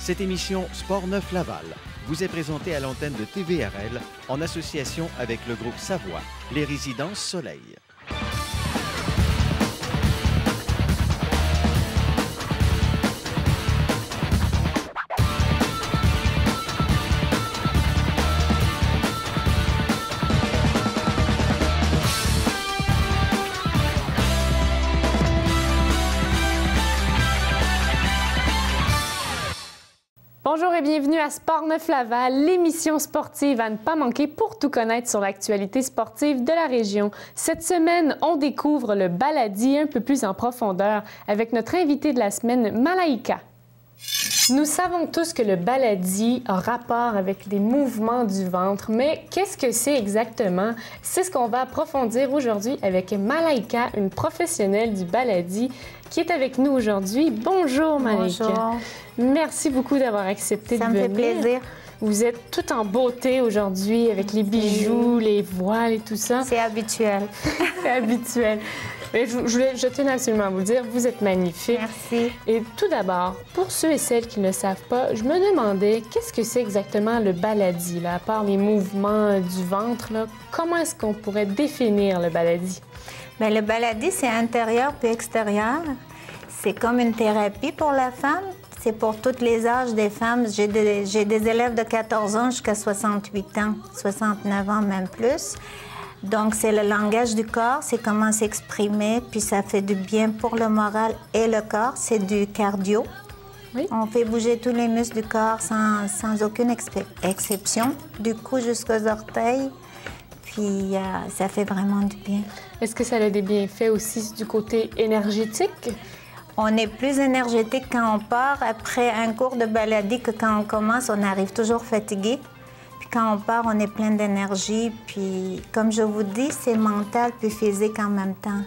Cette émission Sport Neuf Laval vous est présentée à l'antenne de TVRL en association avec le groupe Savoie, les Résidences Soleil. Bonjour et bienvenue à Sport Neuf Laval, l'émission sportive à ne pas manquer pour tout connaître sur l'actualité sportive de la région. Cette semaine, on découvre le baladi un peu plus en profondeur avec notre invitée de la semaine, Malaïka. Nous savons tous que le baladi a rapport avec les mouvements du ventre, mais qu'est-ce que c'est exactement? C'est ce qu'on va approfondir aujourd'hui avec Malaïka, une professionnelle du baladi qui est avec nous aujourd'hui. Bonjour Malaïka. Bonjour. Merci beaucoup d'avoir accepté de venir. Ça me fait plaisir. Vous êtes toute en beauté aujourd'hui avec les bijoux, les voiles et tout ça. C'est habituel. C'est habituel. Mais je tenais absolument à vous dire, vous êtes magnifique. Merci. Et tout d'abord, pour ceux et celles qui ne le savent pas, je me demandais qu'est-ce que c'est exactement le baladi, là, à part les mouvements du ventre, là, comment est-ce qu'on pourrait définir le baladi? Bien, le baladi, c'est intérieur puis extérieur. C'est comme une thérapie pour la femme. C'est pour tous les âges des femmes. J'ai des élèves de 14 ans jusqu'à 68 ans, 69 ans même plus. Donc, c'est le langage du corps, c'est comment s'exprimer, puis ça fait du bien pour le moral et le corps. C'est du cardio. Oui. On fait bouger tous les muscles du corps sans aucune exception, du cou jusqu'aux orteils. Puis, ça fait vraiment du bien. Est-ce que ça a des bienfaits aussi du côté énergétique? On est plus énergétique quand on part après un cours de baladi que quand on commence, on arrive toujours fatigué. Puis quand on part, on est plein d'énergie. Puis comme je vous dis, c'est mental puis physique en même temps.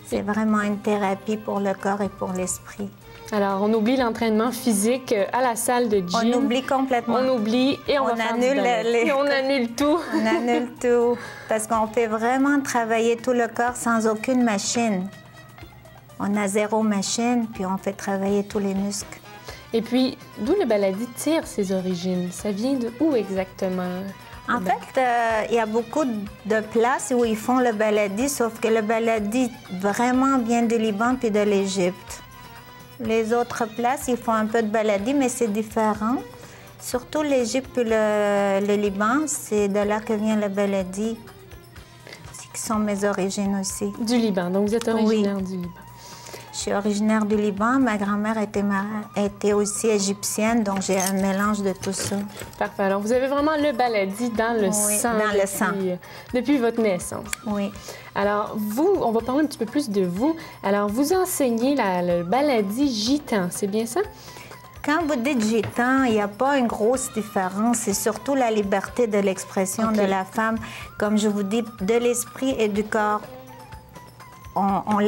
C'est vraiment une thérapie pour le corps et pour l'esprit. Alors, on oublie l'entraînement physique à la salle de gym. On oublie complètement. On oublie et on va faire du ballet. Et on annule tout. On annule tout. Parce qu'on fait vraiment travailler tout le corps sans aucune machine. On a zéro machine, puis on fait travailler tous les muscles. Et puis, d'où le baladi tire ses origines? Ça vient de où exactement? En fait, il y a beaucoup de places où ils font le baladi, sauf que le baladi vraiment vient du Liban puis de l'Égypte. Les autres places, ils font un peu de baladi, mais c'est différent. Surtout l'Égypte puis le Liban, c'est de là que vient le baladi, qui sont mes origines aussi. Du Liban, donc vous êtes originaire du Liban. Je suis originaire du Liban. Ma grand-mère était aussi égyptienne, donc j'ai un mélange de tout ça. Parfait. Alors, vous avez vraiment le baladi dans le sang. Dans le sang. Depuis votre naissance. Oui. Alors, vous, on va parler un petit peu plus de vous. Alors, vous enseignez le baladi gitan, c'est bien ça? Quand vous dites gitan, il n'y a pas une grosse différence. C'est surtout la liberté de l'expression de la femme, comme je vous dis, de l'esprit et du corps. On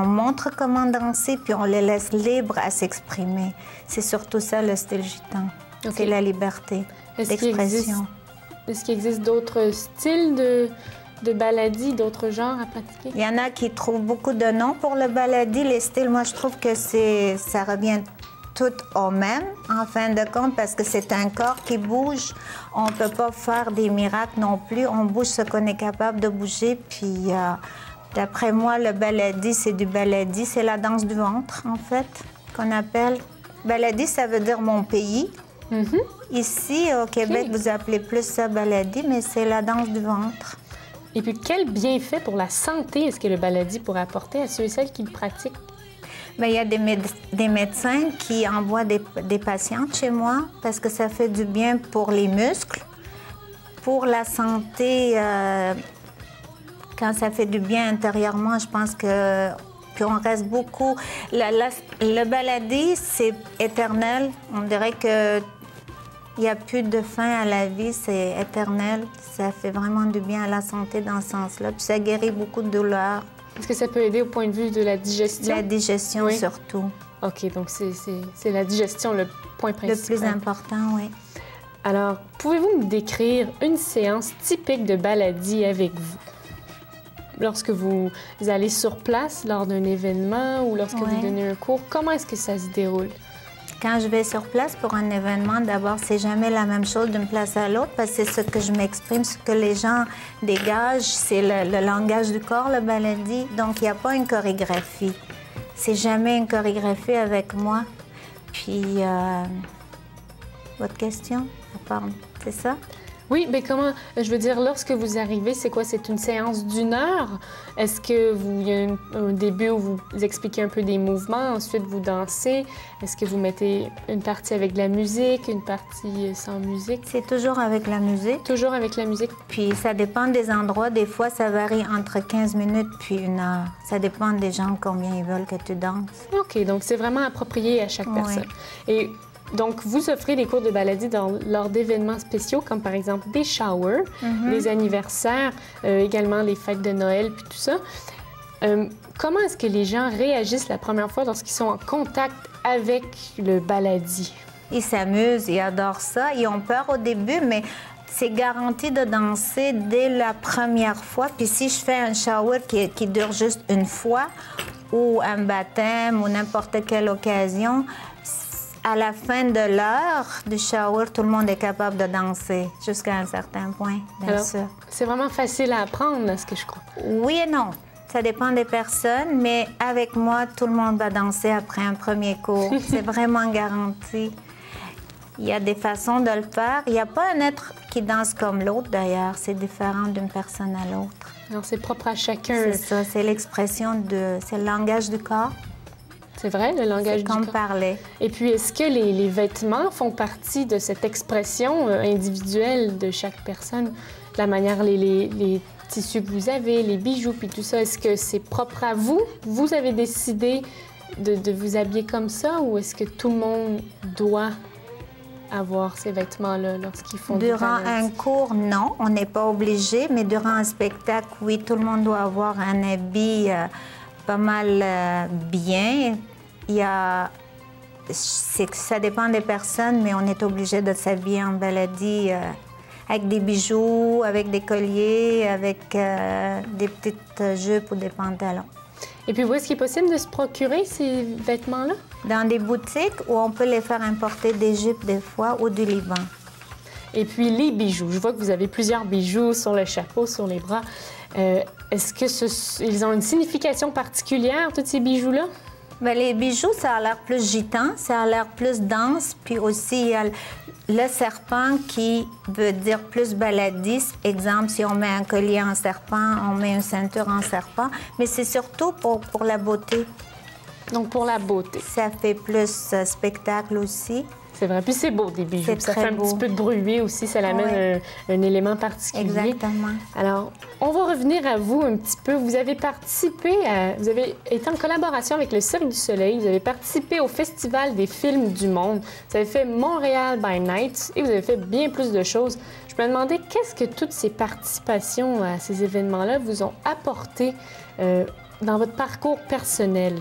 montre comment danser, puis on les laisse libres à s'exprimer. C'est surtout ça, le style gitan. Okay. C'est la liberté d'expression. Est-ce qu'il existe d'autres styles de baladi, d'autres genres à pratiquer? Il y en a qui trouvent beaucoup de noms pour le baladi. Les styles, moi, je trouve que ça revient tout au même, en fin de compte, parce que c'est un corps qui bouge. On ne peut pas faire des miracles non plus. On bouge ce qu'on est capable de bouger, puis... D'après moi, le baladi, c'est du baladi. C'est la danse du ventre, en fait, qu'on appelle. Baladi, ça veut dire mon pays. Ici, au Québec, vous appelez plus ça baladi, mais c'est la danse du ventre. Et puis, quel bienfait pour la santé est-ce que le baladi pourrait apporter à ceux et celles qui le pratiquent? Bien, il y a des médecins qui envoient des patientes chez moi parce que ça fait du bien pour les muscles, pour la santé... Quand ça fait du bien intérieurement, je pense qu'on reste beaucoup... Le baladi, c'est éternel. On dirait qu'il n'y a plus de fin à la vie, c'est éternel. Ça fait vraiment du bien à la santé dans ce sens-là. Puis ça guérit beaucoup de douleurs. Est-ce que ça peut aider au point de vue de la digestion? La digestion, oui. Surtout. OK, donc c'est la digestion le point principal. Le plus important, oui. Alors, pouvez-vous me décrire une séance typique de baladi avec vous? Lorsque vous allez sur place lors d'un événement ou lorsque vous donnez un cours, comment est-ce que ça se déroule? Quand je vais sur place pour un événement, d'abord, c'est jamais la même chose d'une place à l'autre parce que c'est ce que je m'exprime, ce que les gens dégagent, c'est le langage du corps, le baladi. Donc, il n'y a pas une chorégraphie. C'est jamais une chorégraphie avec moi. Puis, votre question? Pardon, c'est ça? Oui, mais comment, je veux dire, lorsque vous arrivez, c'est quoi? C'est une séance d'1 heure? Est-ce que il y a un début où vous expliquez un peu des mouvements, ensuite vous dansez? Est-ce que vous mettez une partie avec de la musique, une partie sans musique? C'est toujours avec la musique. Toujours avec la musique? Puis ça dépend des endroits. Des fois, ça varie entre 15 minutes puis 1 heure. Ça dépend des gens combien ils veulent que tu danses. OK, donc c'est vraiment approprié à chaque personne. Et donc, vous offrez des cours de baladi lors d'événements spéciaux, comme par exemple des showers, des anniversaires, également les fêtes de Noël, puis tout ça. Comment est-ce que les gens réagissent la première fois lorsqu'ils sont en contact avec le baladi? Ils s'amusent, ils adorent ça. Ils ont peur au début, mais c'est garanti de danser dès la première fois. Puis si je fais un shower qui dure juste 1 fois, ou un baptême, ou n'importe quelle occasion, à la fin de l'heure du shower, tout le monde est capable de danser jusqu'à un certain point, bien sûr. C'est vraiment facile à apprendre, à ce que je crois. Oui et non. Ça dépend des personnes, mais avec moi, tout le monde va danser après un premier cours. C'est vraiment garanti. Il y a des façons de le faire. Il n'y a pas un être qui danse comme l'autre, d'ailleurs. C'est différent d'une personne à l'autre. Alors, c'est propre à chacun. C'est ça, c'est l'expression c'est le langage du corps. C'est vrai, le langage du corps. C'est comme parler. Et puis, est-ce que les vêtements font partie de cette expression individuelle de chaque personne? La manière, les tissus que vous avez, les bijoux, puis tout ça, est-ce que c'est propre à vous? Vous avez décidé de vous habiller comme ça ou est-ce que tout le monde doit avoir ces vêtements-là lorsqu'ils font du baladi? Durant un cours, non, on n'est pas obligé, mais durant un spectacle, oui, tout le monde doit avoir un habit pas mal bien. Ça dépend des personnes, mais on est obligé de s'habiller en baladi avec des bijoux, avec des colliers, avec des petites jupes ou des pantalons. Et puis, où est-ce qu'il est possible de se procurer ces vêtements-là? Dans des boutiques où on peut les faire importer d'Égypte des fois ou du Liban. Et puis, les bijoux. Je vois que vous avez plusieurs bijoux sur le chapeau, sur les bras. Est-ce qu'ils ont une signification particulière, tous ces bijoux-là? Bien, les bijoux, ça a l'air plus gitan, ça a l'air plus dense, puis aussi il y a le serpent qui veut dire plus baladi. Exemple, si on met un collier en serpent, on met une ceinture en serpent, mais c'est surtout pour la beauté. Donc, pour la beauté. Ça fait plus spectacle aussi. C'est vrai. Puis c'est beau, des bijoux. Ça fait un petit peu de bruit aussi. Ça l'amène un élément particulier. Exactement. Alors, on va revenir à vous un petit peu. Vous avez participé vous avez été en collaboration avec le Cirque du Soleil. Vous avez participé au Festival des films du monde. Vous avez fait Montréal by Night et vous avez fait bien plus de choses. Je me demandais qu'est-ce que toutes ces participations à ces événements-là vous ont apporté dans votre parcours personnel.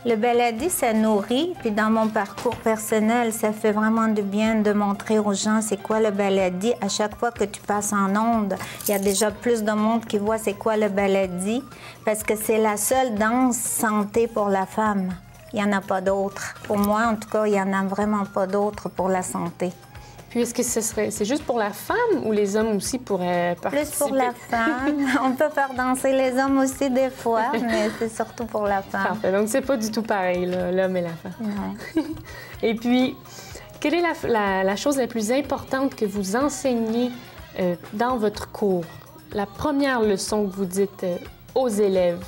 Le baladi, ça nourrit. Puis dans mon parcours personnel, ça fait vraiment du bien de montrer aux gens c'est quoi le baladi. À chaque fois que tu passes en onde, il y a déjà plus de monde qui voit c'est quoi le baladi. Parce que c'est la seule danse santé pour la femme. Il n'y en a pas d'autre. Pour moi, en tout cas, il n'y en a vraiment pas d'autre pour la santé. Puis est-ce que c'est juste pour la femme ou les hommes aussi pourraient participer? Plus pour la femme. On peut faire danser les hommes aussi des fois, mais c'est surtout pour la femme. Parfait. Donc, c'est pas du tout pareil, l'homme et la femme. Ouais. Et puis, quelle est la chose la plus importante que vous enseignez dans votre cours? La première leçon que vous dites aux élèves?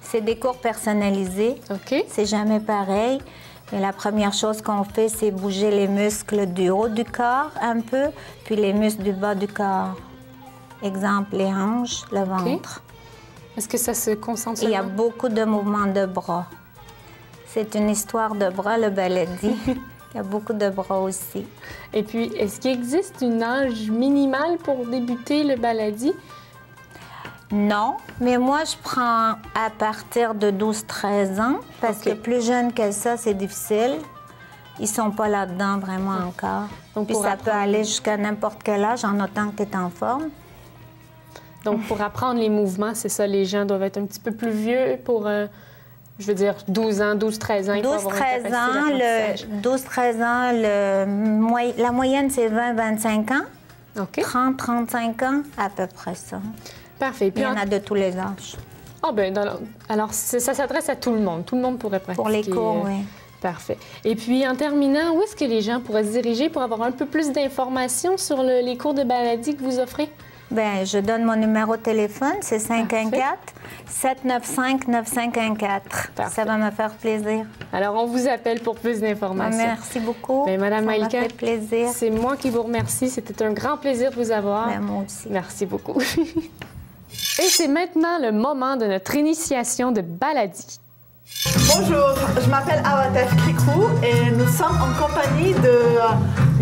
C'est des cours personnalisés. OK. C'est jamais pareil. Mais la première chose qu'on fait, c'est bouger les muscles du haut du corps un peu, puis les muscles du bas du corps. Exemple, les hanches, le ventre. Est-ce que ça se concentre sur Il y a beaucoup de mouvements de bras. C'est une histoire de bras, le baladi. Il y a beaucoup de bras aussi. Et puis, est-ce qu'il existe une âge minimale pour débuter le baladi? Non, mais moi, je prends à partir de 12-13 ans, parce que plus jeune que ça, c'est difficile. Ils sont pas là-dedans vraiment encore. Donc, puis ça peut aller jusqu'à n'importe quel âge, en autant que tu es en forme. Donc, pour apprendre les mouvements, c'est ça, les gens doivent être un petit peu plus vieux pour je veux dire, 12 ans, 12-13 ans, il faut avoir une capacité d'apprentissage. 12-13 ans, la moyenne, c'est 20-25 ans. OK. 30-35 ans, à peu près ça. Parfait. Puis Il y en a de tous les âges. Ah, bien, alors, ça s'adresse à tout le monde. Tout le monde pourrait pratiquer. Pour les cours, oui. Parfait. Et puis, en terminant, où est-ce que les gens pourraient se diriger pour avoir un peu plus d'informations sur les cours de baladie que vous offrez? Bien, je donne mon numéro de téléphone, c'est 514-795-9514. Ça va me faire plaisir. Alors, on vous appelle pour plus d'informations. Merci beaucoup. Bien, Madame Mailka, ça m'a fait plaisir. C'est moi qui vous remercie. C'était un grand plaisir de vous avoir. Bien, moi aussi. Merci beaucoup. Et c'est maintenant le moment de notre initiation de baladie. Bonjour, je m'appelle Awatef Krikou et nous sommes en compagnie de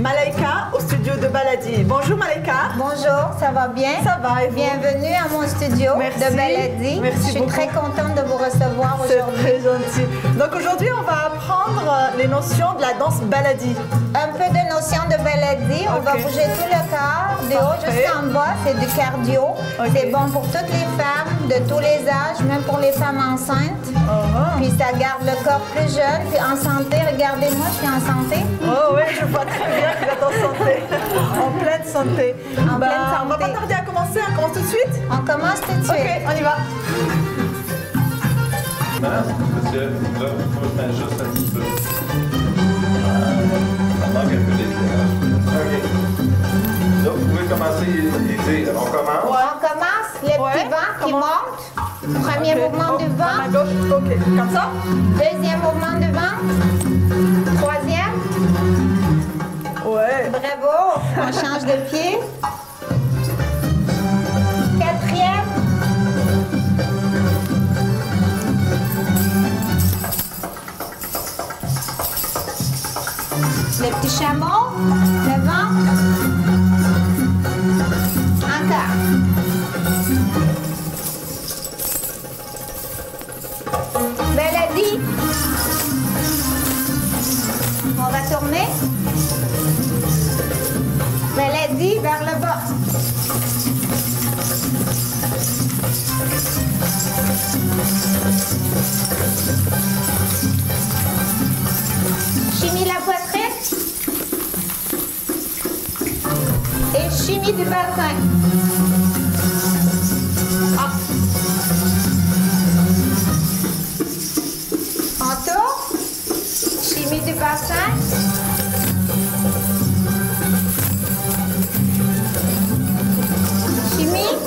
Malaika au studio de Baladie. Bonjour Malaika. Bonjour, ça va bien? Ça va et vous? Bienvenue à mon studio de Baladie. Merci Je suis beaucoup. très contente de vous recevoir C'est aujourd'hui. très gentil. Donc aujourd'hui, on va apprendre les notions de la danse Baladie. Un peu de notion de Baladie. On va Ok. bouger tout le corps, du haut Parfait. jusqu'en bas. C'est du cardio. Ok. C'est bon pour toutes les femmes, de tous les âges, même pour les femmes enceintes. Puis ça garde le corps plus jeune, puis en santé. Regardez-moi, je suis en santé. Oh oui, je vois très bien que vous êtes en santé. En pleine santé. En pleine On va santé. pas tarder à commencer. On commence tout de suite? On commence tout de suite. Ok, on y va. Parce que là, il faut que je mette juste un petit peu. Ça manque un peu d'éclairage. OK. Là, vous pouvez commencer et dire. On commence. On commence. Le petit Ouais, vent qui comment? monte. Premier mouvement du À vent. ma gauche, ok. Comme ça? Deuxième mouvement du vent. Troisième. Ouais. Bravo. On change de pied. Quatrième. Le petit chameau. Le vent. Encore. Baladie. On va tourner. Baladie vers le bas. Chimie la poitrine. Et chimie du bassin. Entour. Chimie du bassin. Chimie.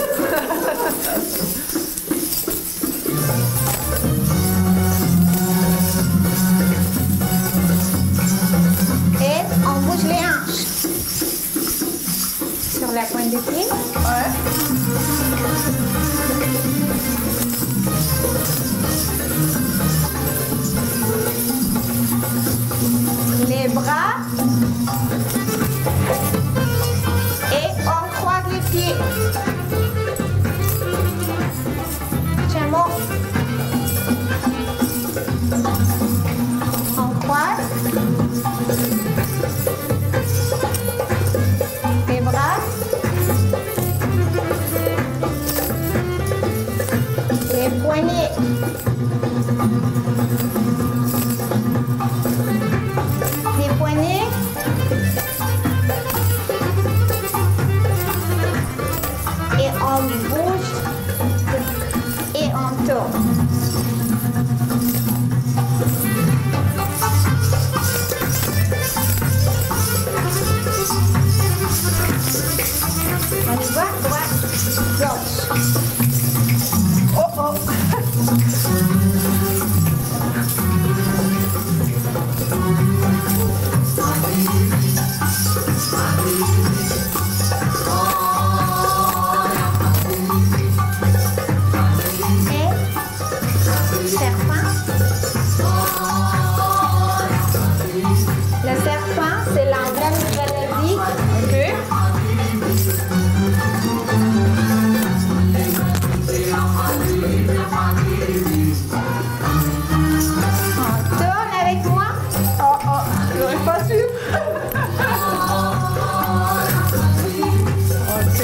Et on bouge les hanches. Sur la pointe du pied. Les bras. Et on croise les pieds. Chameau. On croise. Les bras. Les poignets. Les poignets. Et on bouge. Et on tourne. On y va, droite, gauche. Oh oh. Et serpent. Le serpent, c'est l'emblème de Baladie. Ok. On tourne avec moi. Oh oh, j'aurais pas su. Ok.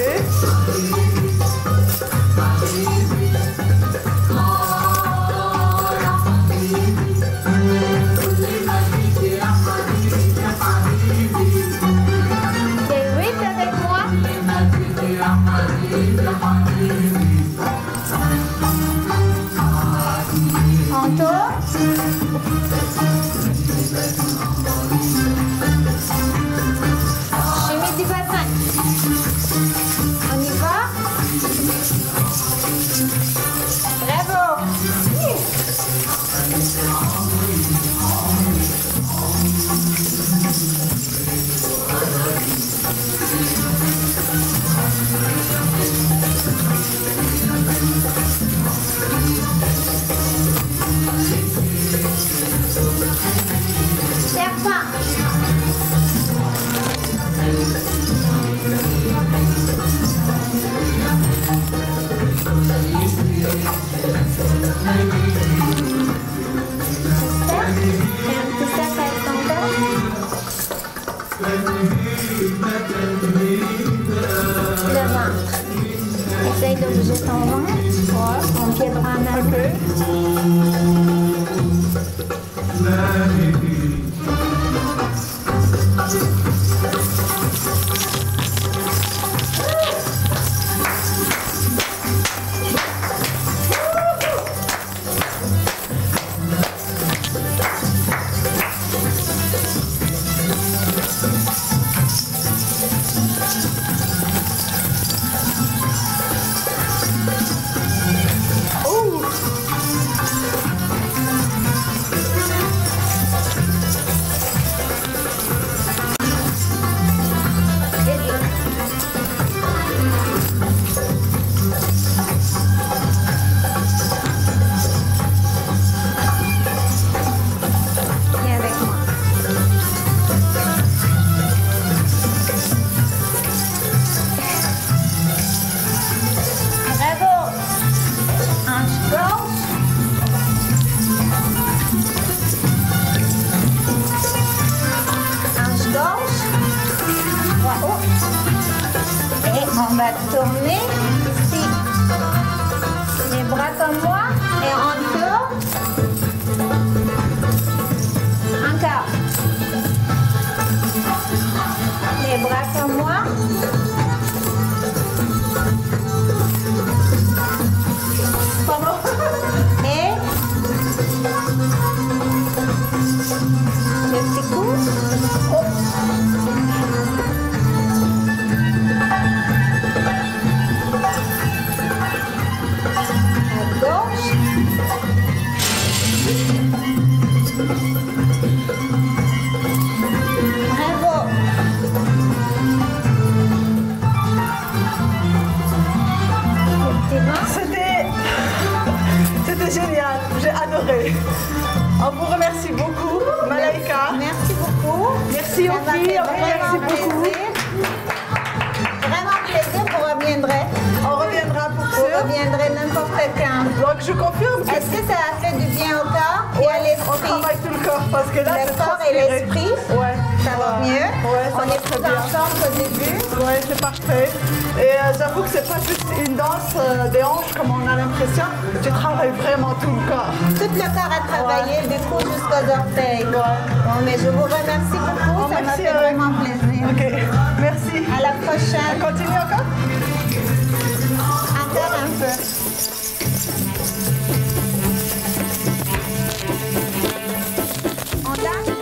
Le ventre. Essaye de bouger ton ventre. Ton pied droit en avant. Viens avec moi. Bravo. Hanche gauche. Hanche gauche. Bravo. Et on va tourner ici. Les bras comme moi et on tourne. Encore. Les bras comme moi. Pardon. Et le petit coup. Oh. À gauche. Bravo. Le petit ventre. C'était génial, j'ai adoré. On vous remercie beaucoup, Malaika. Merci beaucoup. Merci aux Ça m'a filles, fait merci vraiment beaucoup. plaisir. Vraiment plaisir, vous reviendrez. On reviendra pour Vous sûr. reviendrez n'importe quand. Donc je confirme que Est-ce que ça a fait du bien au corps et à on l'esprit? travaille tout le corps parce que là, Le c'est corps et transpiré. l'esprit, Ouais. ça va mieux. Ouais, ça On va est très plus bien. en forme qu'au début. Ouais, c'est parfait. Et j'avoue que c'est pas juste une danse des hanches comme on a l'impression. Tu travailles vraiment tout le corps. Tout le corps a travaillé, du cou jusqu'aux orteils. Bon, mais je vous remercie beaucoup, ça m'a merci, fait vraiment plaisir. Ok, merci. À la prochaine. On continue encore? Encore un peu. On danse?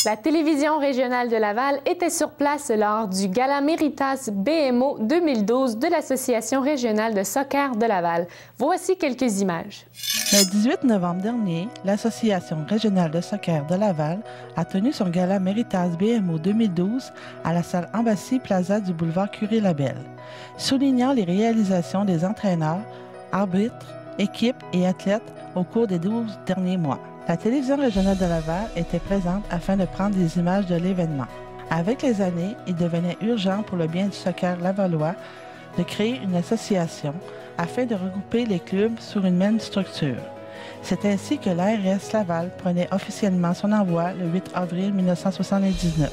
La télévision régionale de Laval était sur place lors du Gala Méritas BMO 2012 de l'Association régionale de soccer de Laval. Voici quelques images. Le 18 novembre dernier, l'Association régionale de soccer de Laval a tenu son Gala Méritas BMO 2012 à la salle Embassy Plaza du boulevard Curie-Labelle, soulignant les réalisations des entraîneurs, arbitres, équipes et athlètes au cours des 12 derniers mois. La télévision régionale de Laval était présente afin de prendre des images de l'événement. Avec les années, il devenait urgent pour le bien du soccer lavallois de créer une association afin de regrouper les clubs sous une même structure. C'est ainsi que l'ARS Laval prenait officiellement son envoi le 8 avril 1979.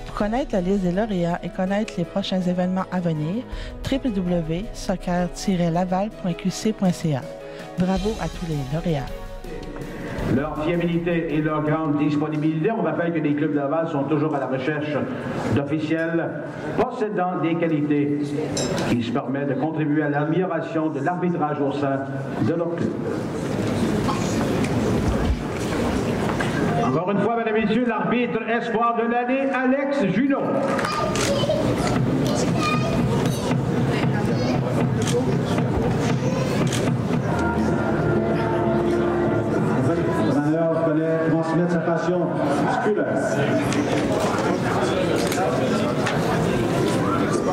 Pour connaître la liste des lauréats et connaître les prochains événements à venir, www.soccer-laval.qc.ca. Bravo à tous les lauréats. Leur fiabilité et leur grande disponibilité. On rappelle que les clubs de Laval sont toujours à la recherche d'officiels possédant des qualités qui se permettent de contribuer à l'amélioration de l'arbitrage au sein de leur club. Encore une fois, mesdames et messieurs, l'arbitre espoir de l'année, Alex Junot. Transmettre sa passion musculaire.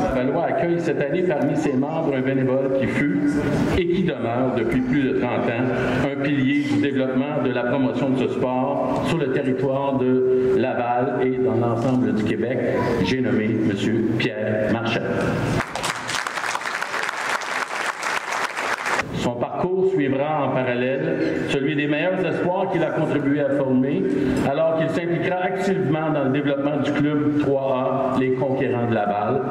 Lavallois accueille cette année parmi ses membres un bénévole qui fut et qui demeure depuis plus de 30 ans un pilier du développement de la promotion de ce sport sur le territoire de Laval et dans l'ensemble du Québec. J'ai nommé M. Pierre Marchand. Son parcours suivra en parallèle celui des meilleurs espoirs qu'il a contribué à former, alors qu'il s'impliquera activement dans le développement du club 3A, les Conquérants de Laval,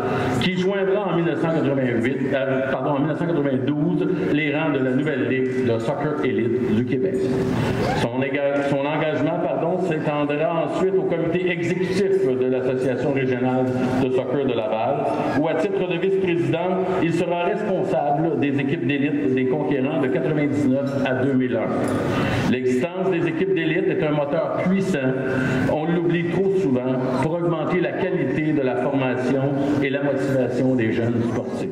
qui joindra en 1992 les rangs de la nouvelle Ligue de soccer élite du Québec. Son engagement s'étendra ensuite au comité exécutif de l'Association régionale de soccer de Laval, où à titre de vice-président, il sera responsable des équipes d'élite des Conquérants de 1999 à 2001. L'existence des équipes d'élite est un moteur puissant, on l'oublie trop souvent, pour augmenter la qualité de la formation et la motivation des jeunes sportifs.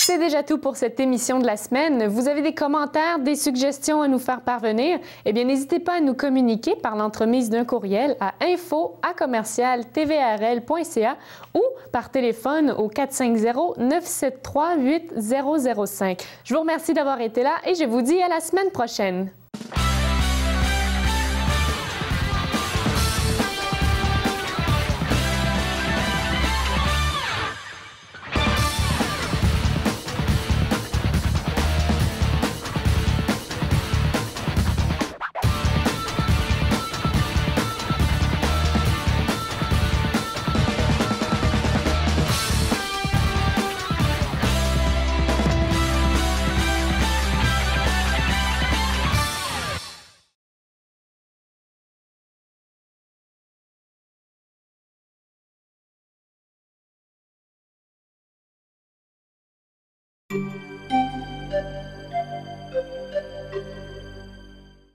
C'est déjà tout pour cette émission de la semaine. Vous avez des commentaires, des suggestions à nous faire parvenir? Eh bien, n'hésitez pas à nous communiquer par l'entremise d'un courriel à info@tvrl.ca ou par téléphone au 450-973-8005. Je vous remercie d'avoir été là et je vous dis à la semaine prochaine.